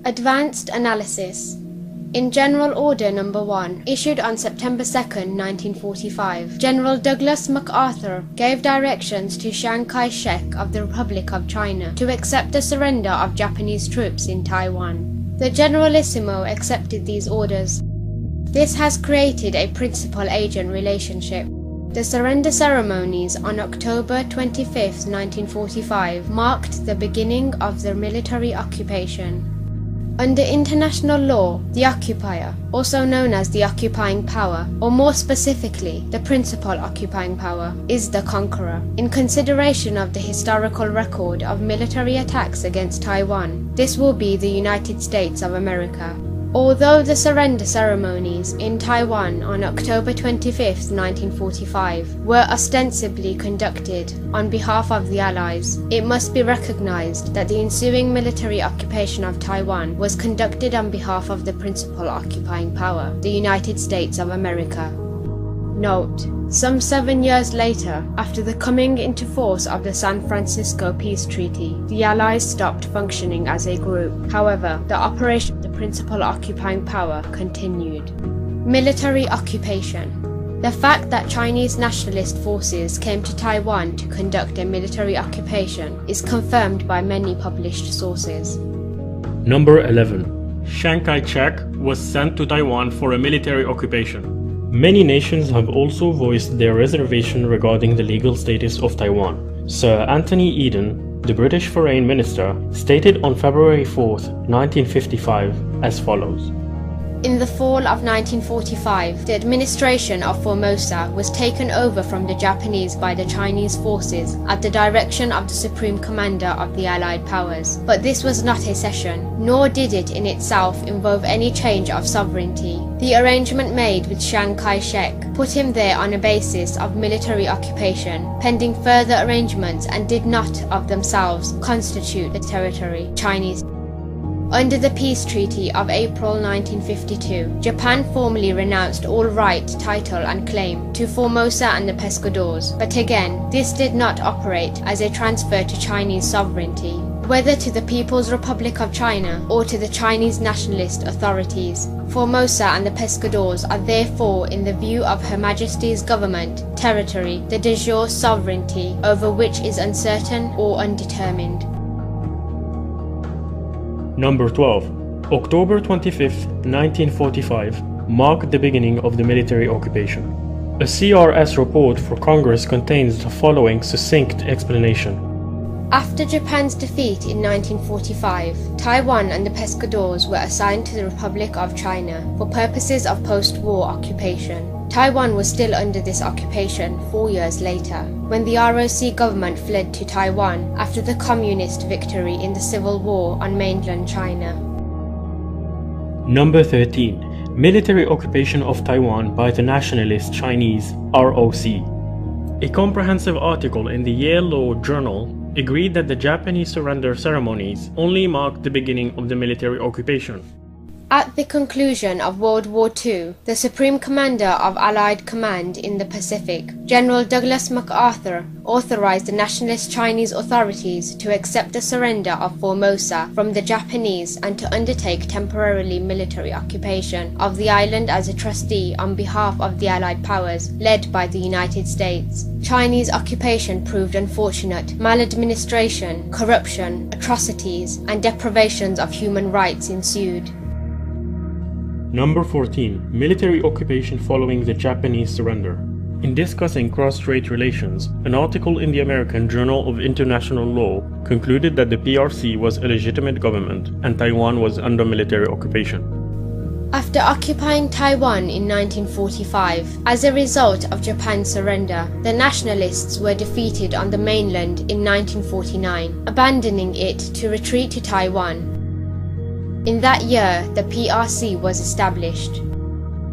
Advanced Analysis. In General Order No. 1, issued on September 2, 1945, General Douglas MacArthur gave directions to Chiang Kai-shek of the Republic of China to accept the surrender of Japanese troops in Taiwan. The Generalissimo accepted these orders. This has created a principal-agent relationship. The surrender ceremonies on October 25, 1945 marked the beginning of the military occupation. Under international law, the occupier, also known as the occupying power, or more specifically, the principal occupying power, is the conqueror. In consideration of the historical record of military attacks against Taiwan, this will be the United States of America. Although the surrender ceremonies in Taiwan on October 25, 1945 were ostensibly conducted on behalf of the Allies, it must be recognized that the ensuing military occupation of Taiwan was conducted on behalf of the principal occupying power, the United States of America. Note: some 7 years later, after the coming into force of the San Francisco Peace Treaty, the Allies stopped functioning as a group. However, the operation of the principal occupying power continued. Military occupation. The fact that Chinese nationalist forces came to Taiwan to conduct a military occupation is confirmed by many published sources. Number 11. Chiang Kai-shek was sent to Taiwan for a military occupation. Many nations have also voiced their reservation regarding the legal status of Taiwan. Sir Anthony Eden, the British Foreign Minister, stated on February 4, 1955 as follows. In the fall of 1945, the administration of Formosa was taken over from the Japanese by the Chinese forces at the direction of the Supreme Commander of the Allied Powers. But this was not a cession, nor did it in itself involve any change of sovereignty. The arrangement made with Chiang Kai-shek put him there on a basis of military occupation, pending further arrangements, and did not of themselves constitute the territory Chinese. Under the Peace Treaty of April 1952, Japan formally renounced all right, title and claim to Formosa and the Pescadores, but again, this did not operate as a transfer to Chinese sovereignty, whether to the People's Republic of China or to the Chinese nationalist authorities. Formosa and the Pescadores are therefore, in the view of Her Majesty's government, territory, the de jure sovereignty over which is uncertain or undetermined. Number 12. October 25, 1945 marked the beginning of the military occupation. A CRS report for Congress contains the following succinct explanation. After Japan's defeat in 1945, Taiwan and the Pescadores were assigned to the Republic of China for purposes of post-war occupation. Taiwan was still under this occupation 4 years later, when the ROC government fled to Taiwan after the communist victory in the Civil War on mainland China. Number 13. Military occupation of Taiwan by the nationalist Chinese ROC. A comprehensive article in the Yale Law Journal agreed that the Japanese surrender ceremonies only marked the beginning of the military occupation. At the conclusion of World War II, the Supreme Commander of Allied Command in the Pacific, General Douglas MacArthur, authorized the nationalist Chinese authorities to accept the surrender of Formosa from the Japanese and to undertake temporarily military occupation of the island as a trustee on behalf of the Allied powers, led by the United States. Chinese occupation proved unfortunate. Maladministration, corruption, atrocities, and deprivations of human rights ensued. Number 14. Military occupation following the Japanese surrender. In discussing cross-strait relations, an article in the American Journal of International Law concluded that the PRC was a legitimate government and Taiwan was under military occupation. After occupying Taiwan in 1945, as a result of Japan's surrender, the nationalists were defeated on the mainland in 1949, abandoning it to retreat to Taiwan. In that year, the PRC was established.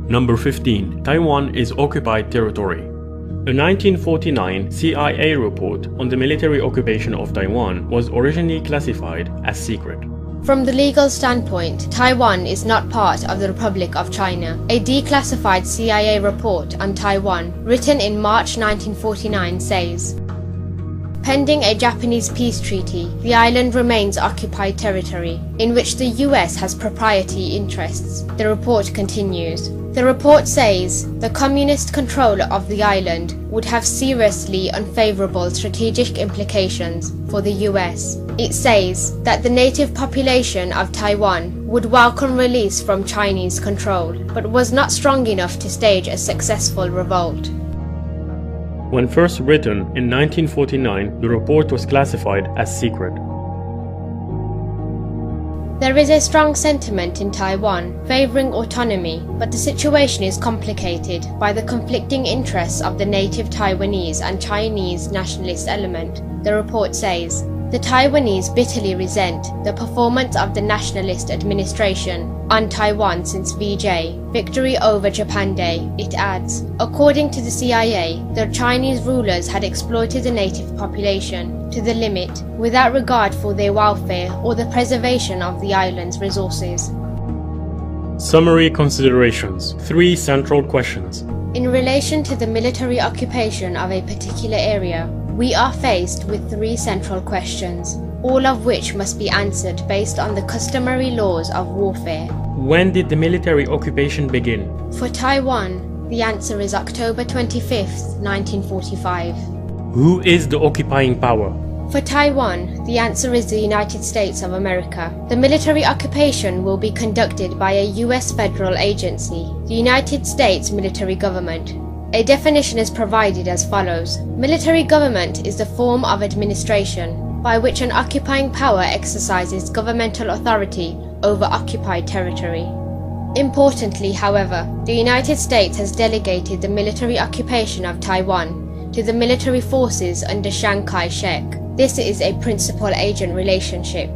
Number 15. Taiwan is occupied territory. A 1949 CIA report on the military occupation of Taiwan was originally classified as secret. From the legal standpoint, Taiwan is not part of the Republic of China. A declassified CIA report on Taiwan, written in March 1949, says, Pending a Japanese peace treaty, the island remains occupied territory, in which the US has proprietary interests. The report continues. The report says the communist control of the island would have seriously unfavorable strategic implications for the US. It says that the native population of Taiwan would welcome release from Chinese control, but was not strong enough to stage a successful revolt. When first written in 1949, the report was classified as secret. There is a strong sentiment in Taiwan favoring autonomy, but the situation is complicated by the conflicting interests of the native Taiwanese and Chinese nationalist element, the report says. The Taiwanese bitterly resent the performance of the nationalist administration on Taiwan since VJ, Victory over Japan Day, it adds. According to the CIA, the Chinese rulers had exploited the native population to the limit, without regard for their welfare or the preservation of the island's resources. Summary considerations. 3 central questions. In relation to the military occupation of a particular area, we are faced with 3 central questions, all of which must be answered based on the customary laws of warfare. When did the military occupation begin? For Taiwan, the answer is October 25th, 1945. Who is the occupying power? For Taiwan, the answer is the United States of America. The military occupation will be conducted by a US federal agency, the United States military government. A definition is provided as follows. Military government is the form of administration by which an occupying power exercises governmental authority over occupied territory. Importantly, however, the United States has delegated the military occupation of Taiwan to the military forces under Chiang Kai-shek. This is a principal-agent relationship.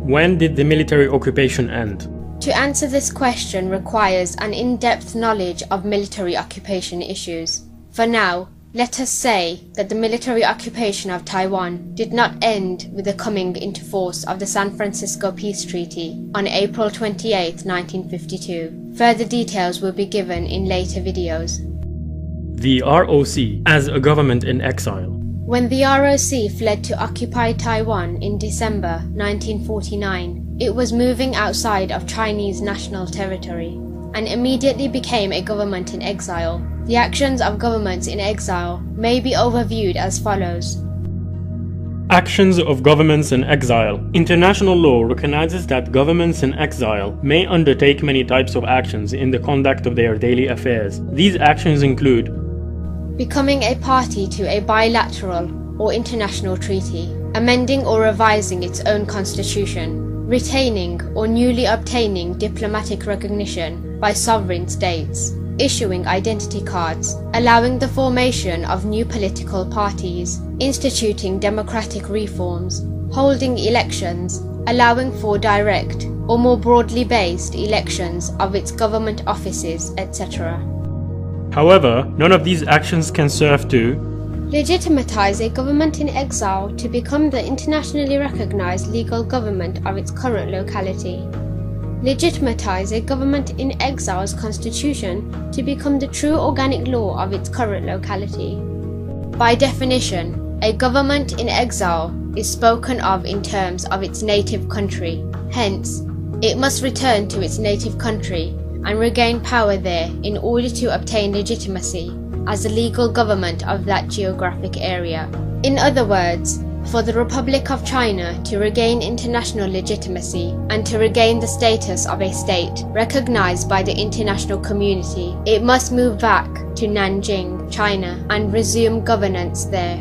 When did the military occupation end? To answer this question requires an in-depth knowledge of military occupation issues. For now, let us say that the military occupation of Taiwan did not end with the coming into force of the San Francisco Peace Treaty on April 28, 1952. Further details will be given in later videos. The ROC as a government in exile. When the ROC fled to occupy Taiwan in December 1949, it was moving outside of Chinese national territory and immediately became a government in exile. The actions of governments in exile may be overviewed as follows. Actions of governments in exile. International law recognizes that governments in exile may undertake many types of actions in the conduct of their daily affairs. These actions include becoming a party to a bilateral or international treaty, amending or revising its own constitution, retaining or newly obtaining diplomatic recognition by sovereign states, issuing identity cards, allowing the formation of new political parties, instituting democratic reforms, holding elections, allowing for direct or more broadly based elections of its government offices, etc. However, none of these actions can serve to legitimatize a government in exile to become the internationally recognized legal government of its current locality. Legitimatize a government in exile's constitution to become the true organic law of its current locality. By definition, a government in exile is spoken of in terms of its native country. Hence, it must return to its native country and regain power there in order to obtain legitimacy as the legal government of that geographic area. In other words, for the Republic of China to regain international legitimacy and to regain the status of a state recognized by the international community, it must move back to Nanjing, China, and resume governance there.